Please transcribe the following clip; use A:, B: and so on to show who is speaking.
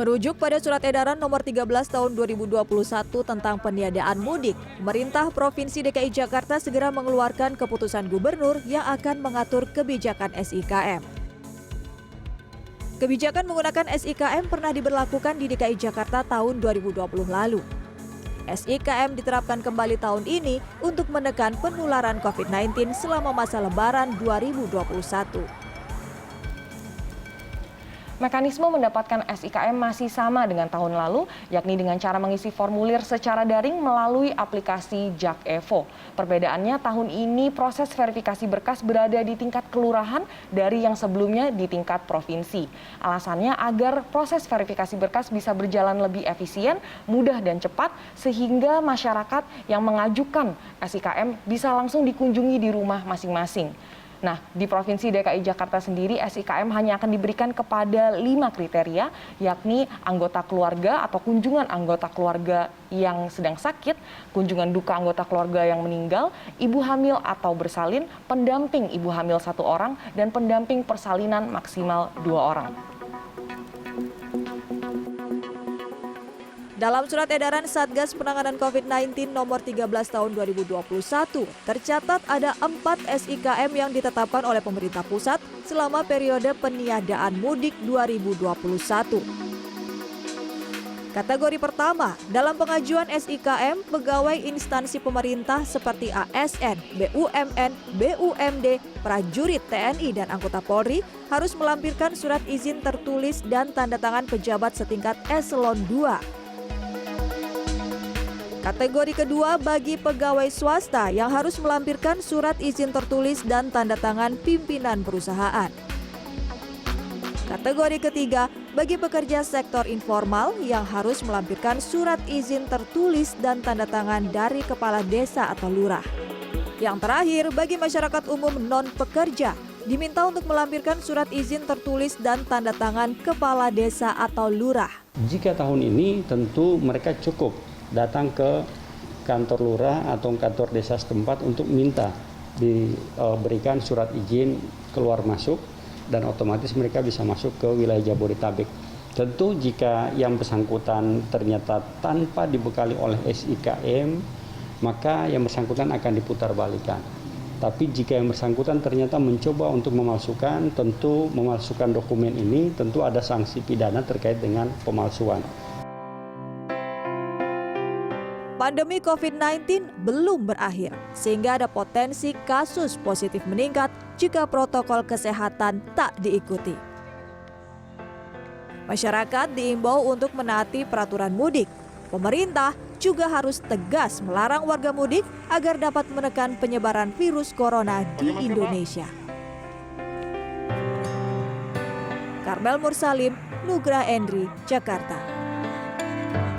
A: Merujuk pada Surat Edaran Nomor 13 Tahun 2021 tentang peniadaan mudik, pemerintah Provinsi DKI Jakarta segera mengeluarkan keputusan gubernur yang akan mengatur kebijakan SIKM. Kebijakan menggunakan SIKM pernah diberlakukan di DKI Jakarta tahun 2020 lalu. SIKM diterapkan kembali tahun ini untuk menekan penularan COVID-19 selama masa Lebaran 2021.
B: Mekanisme mendapatkan SIKM masih sama dengan tahun lalu, yakni dengan cara mengisi formulir secara daring melalui aplikasi Jak Evo. Perbedaannya tahun ini proses verifikasi berkas berada di tingkat kelurahan dari yang sebelumnya di tingkat provinsi. Alasannya agar proses verifikasi berkas bisa berjalan lebih efisien, mudah dan cepat, sehingga masyarakat yang mengajukan SIKM bisa langsung dikunjungi di rumah masing-masing. Nah, di Provinsi DKI Jakarta sendiri, SIKM hanya akan diberikan kepada 5 kriteria, yakni anggota keluarga atau kunjungan anggota keluarga yang sedang sakit, kunjungan duka anggota keluarga yang meninggal, ibu hamil atau bersalin, pendamping ibu hamil 1 orang, dan pendamping persalinan maksimal 2 orang.
A: Dalam Surat Edaran Satgas Penanganan COVID-19 Nomor 13 Tahun 2021, tercatat ada 4 SIKM yang ditetapkan oleh pemerintah pusat selama periode peniadaan mudik 2021. Kategori pertama, dalam pengajuan SIKM, pegawai instansi pemerintah seperti ASN, BUMN, BUMD, prajurit TNI, dan anggota Polri harus melampirkan surat izin tertulis dan tanda tangan pejabat setingkat eselon 2. Kategori kedua bagi pegawai swasta yang harus melampirkan surat izin tertulis dan tanda tangan pimpinan perusahaan. Kategori ketiga bagi pekerja sektor informal yang harus melampirkan surat izin tertulis dan tanda tangan dari kepala desa atau lurah. Yang terakhir bagi masyarakat umum non-pekerja diminta untuk melampirkan surat izin tertulis dan tanda tangan kepala desa atau lurah.
C: Jika tahun ini tentu mereka cukup datang ke kantor lurah atau kantor desa setempat untuk minta diberikan surat izin keluar masuk dan otomatis mereka bisa masuk ke wilayah Jabodetabek. Tentu jika yang bersangkutan ternyata tanpa dibekali oleh SIKM, maka yang bersangkutan akan diputarbalikkan. Tapi jika yang bersangkutan ternyata mencoba untuk memalsukan, tentu memalsukan dokumen ini tentu ada sanksi pidana terkait dengan pemalsuan.
A: Pandemi COVID-19 belum berakhir, sehingga ada potensi kasus positif meningkat jika protokol kesehatan tak diikuti. Masyarakat diimbau untuk menaati peraturan mudik. Pemerintah juga harus tegas melarang warga mudik agar dapat menekan penyebaran virus corona di Indonesia. Karmel Mursalim, Nugra Endri, Jakarta.